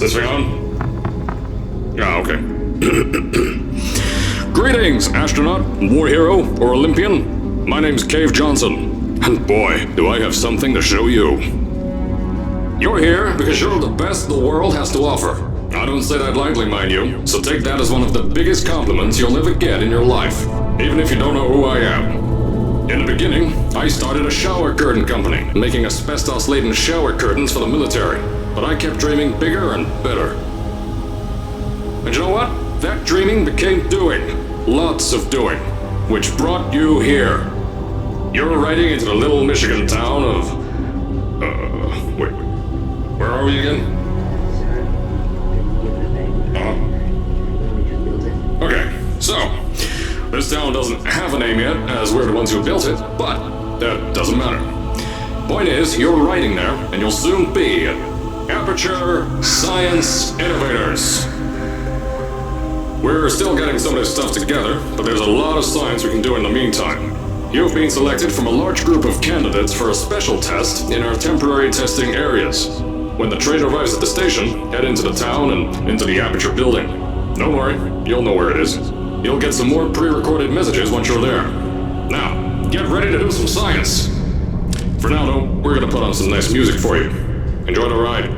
this thing on? Ah, okay. Greetings, astronaut, war hero, or Olympian. My name's Cave Johnson, and boy, do I have something to show you. You're here because you're the best the world has to offer. I don't say that lightly, mind you, so take that as one of the biggest compliments you'll ever get in your life, even if you don't know who I am. In the beginning, I started a shower curtain company, making asbestos-laden shower curtains for the military, but I kept dreaming bigger and better. And you know what? That dreaming became doing. Lots of doing. Which brought you here. You're riding into the little Michigan town of... wait. Where are we again? Okay, so... This town doesn't have a name yet, as we're the ones who built it, but that doesn't matter. Point is, you're riding there, and you'll soon be at Aperture Science Innovators. We're still getting some of this stuff together, but there's a lot of science we can do in the meantime. You've been selected from a large group of candidates for a special test in our temporary testing areas. When the train arrives at the station, head into the town and into the Aperture building. Don't worry, you'll know where it is. You'll get some more pre-recorded messages once you're there. Now, get ready to do some science. For now, though, we're gonna put on some nice music for you. Enjoy the ride.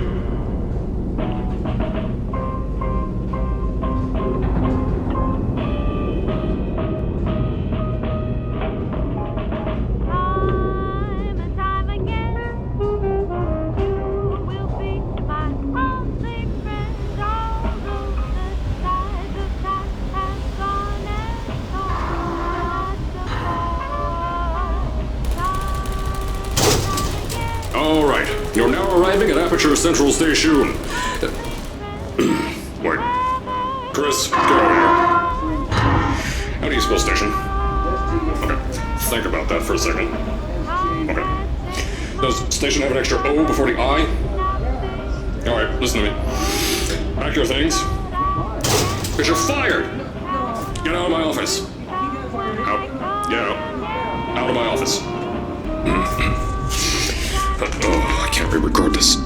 Alright, you're now arriving at Aperture Central Station. Wait. Chris, get over here. How do you spell station? Okay, think about that for a second. Okay. Does station have an extra O before the I? Alright, listen to me. Pack your things. Because you're fired! Get out of my office. Out. Get out. Out of my office. Oh, I can't re-record this.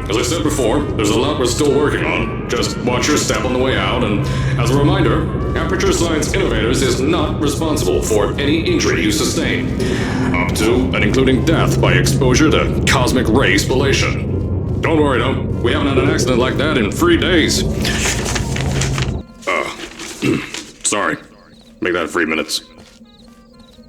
As I said before, there's a lot we're still working on. Just watch your step on the way out, and as a reminder, Aperture Science Innovators is not responsible for any injury you sustain, up to and including death by exposure to cosmic ray spallation. Don't worry though, we haven't had an accident like that in 3 days. Sorry. Make that 3 minutes.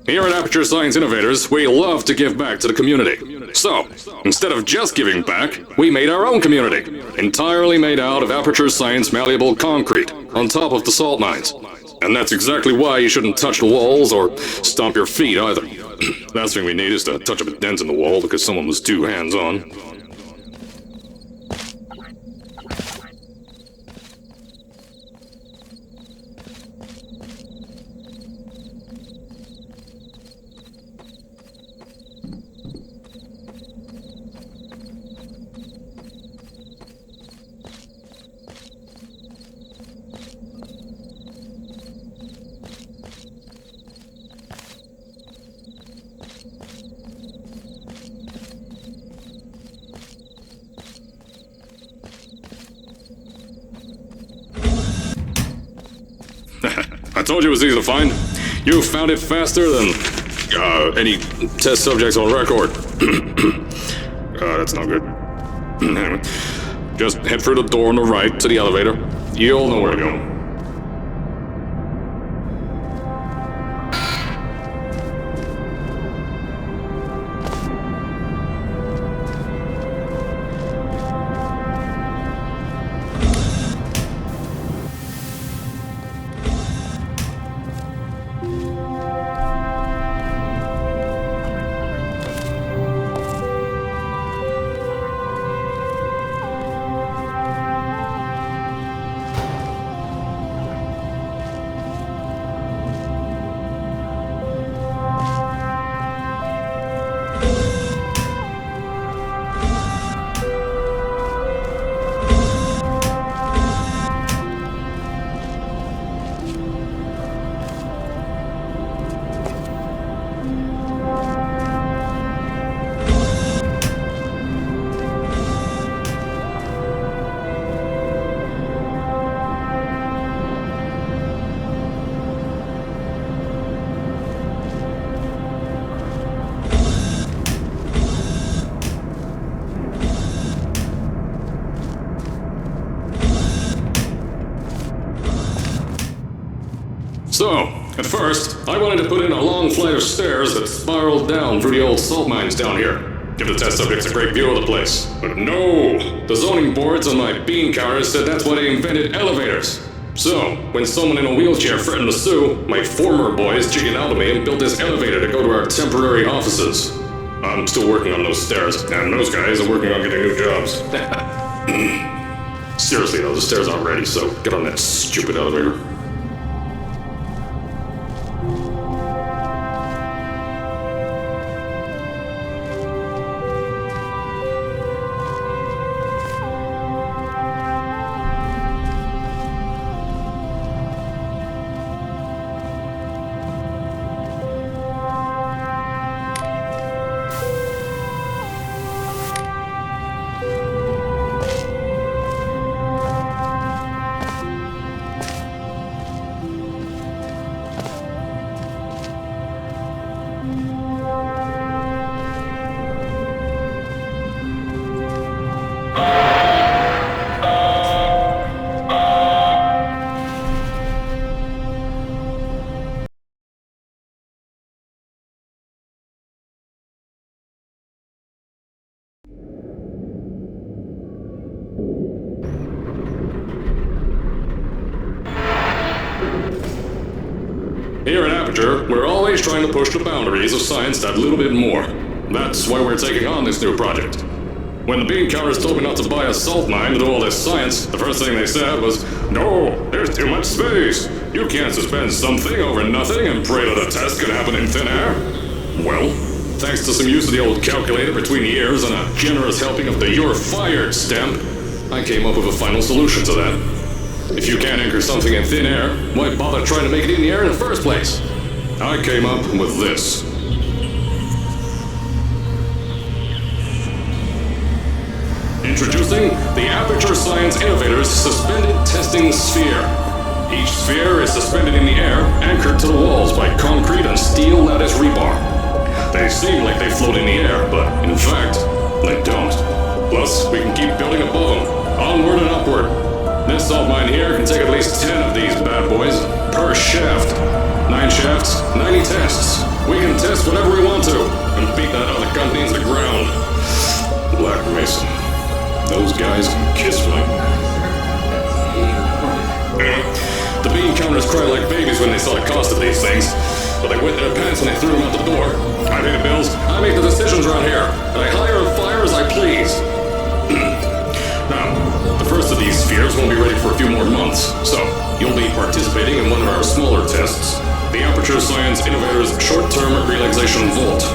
Here at Aperture Science Innovators, we love to give back to the community. So, instead of just giving back, we made our own community, entirely made out of Aperture Science malleable concrete, on top of the salt mines. And that's exactly why you shouldn't touch the walls or stomp your feet either. Last thing we need is to touch up a dent in the wall because someone was too hands-on. I told you it was easy to find. You found it faster than any test subjects on record. That's not good. Anyway, just head through the door on the right to the elevator. You'll know where to go. So, at first, I wanted to put in a long flight of stairs that spiraled down through the old salt mines down here. Give the test subjects a great view of the place. But no! The zoning boards on my bean counters said that's why they invented elevators. So, when someone in a wheelchair threatened to sue, my former boys chickened out of me and built this elevator to go to our temporary offices. I'm still working on those stairs, and those guys are working on getting new jobs. Seriously though, the stairs aren't ready, so get on that stupid elevator. Here at Aperture, we're always trying to push the boundaries of science that little bit more. That's why we're taking on this new project. When the bean counters told me not to buy a salt mine to do all this science, the first thing they said was, "No, there's too much space. You can't suspend something over nothing and pray that a test can happen in thin air." Well, thanks to some use of the old calculator between the ears and a generous helping of the "You're Fired" stamp, I came up with a final solution to that. If you can't anchor something in thin air, why bother trying to make it in the air in the first place? I came up with this. Introducing the Aperture Science Innovators Suspended Testing Sphere. Each sphere is suspended in the air, anchored to the walls by concrete and steel lattice rebar. They seem like they float in the air, but in fact, they don't. Plus, we can keep building above them, onward and upward. This salt mine here can take at least 10 of these bad boys per shaft. 9 shafts, 90 tests. We can test whatever we want to and beat that other company into the ground. Black Mesa. Those guys can kiss me. The bean counters cry like babies when they saw the cost of these things, but they wet their pants when they threw them out the door. I pay the bills, I make the decisions around here, and I hire and fire as I please. Now, the first of these spheres won't be ready for a few more months, so you'll be participating in one of our smaller tests, the Aperture Science Innovators Short-Term Relaxation Vault.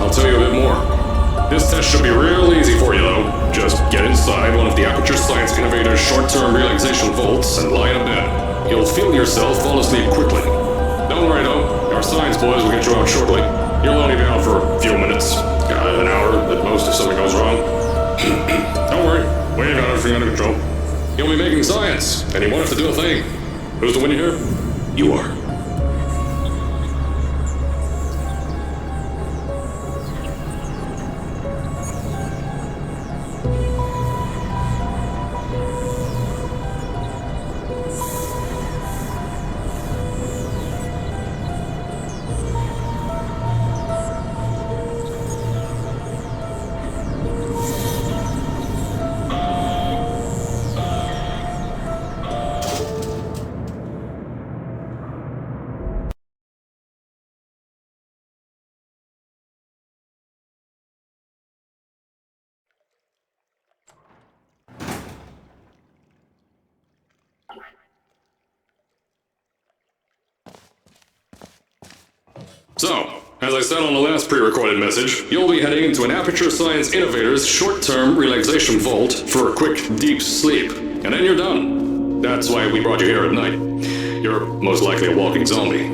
I'll tell you a bit more. This test should be real easy for you though. Just get inside one of the Aperture Science Innovators short-term relaxation vaults and lie in a bed. You'll feel yourself fall asleep quickly. Don't worry though, our science boys will get you out shortly. You'll only be out for a few minutes, an hour at most if something goes wrong. Don't worry, we ain't got everything under control. You'll be making science, and you won't have to do a thing. Who's the winner here? You are. So, As I said on the last pre-recorded message, you'll be heading into an Aperture Science Innovators short-term relaxation vault for a quick, deep sleep. And then you're done. That's why we brought you here at night. You're most likely a walking zombie.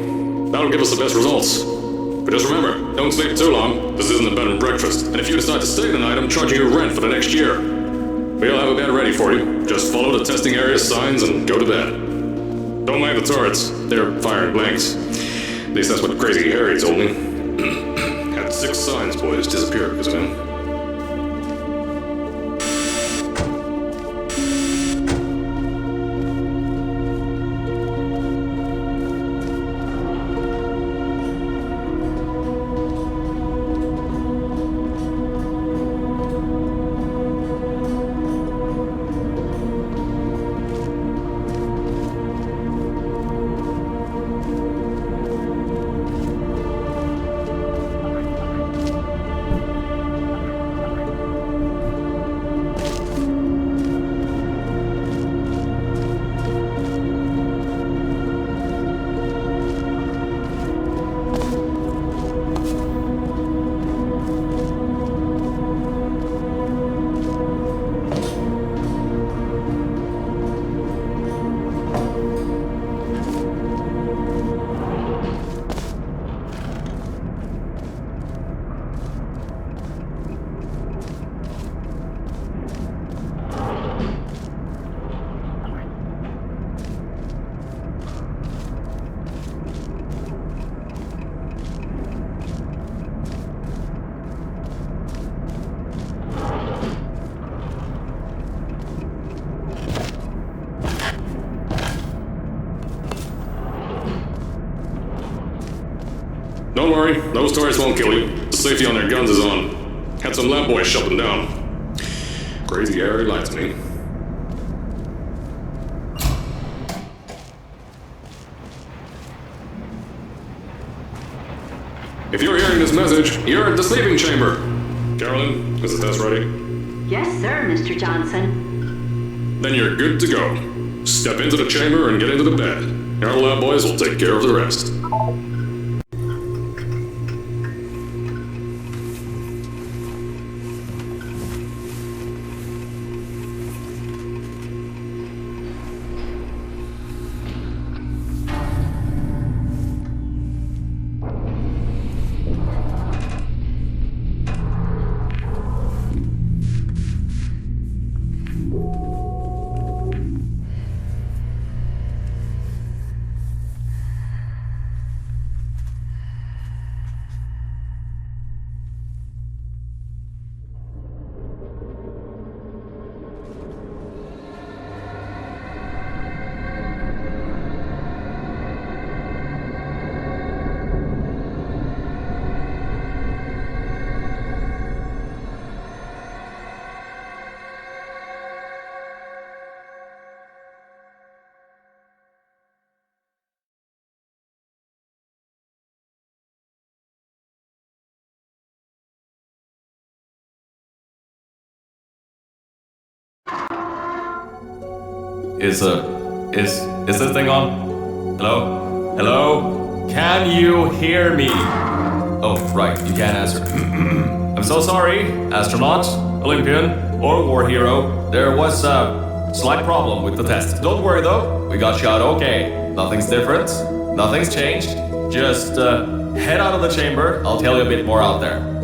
That'll give us the best results. But just remember, don't sleep too long. This isn't a bed and breakfast. And if you decide to stay the night, I'm charging you rent for the next year. We'll have a bed ready for you. Just follow the testing area signs and go to bed. Don't mind the turrets. They're firing blanks. At least that's what Crazy Harry told me. Had 6 signs boys disappear because of him. Don't worry, those turrets won't kill you. The safety on their guns is on. Had some lab boys shut them down. Crazy Harry lied to me. If you're hearing this message, you're at the sleeping chamber. Carolyn, is the test ready? Yes, sir, Mr. Johnson. Then you're good to go. Step into the chamber and get into the bed. Our lab boys will take care of the rest. Is this thing on? Hello? Hello? Can you hear me? Oh, right, you can't answer. I'm so sorry, astronaut, Olympian, or war hero. There was a slight problem with the test. Don't worry though, we got you out okay. Nothing's different, nothing's changed. Just head out of the chamber, I'll tell you a bit more out there.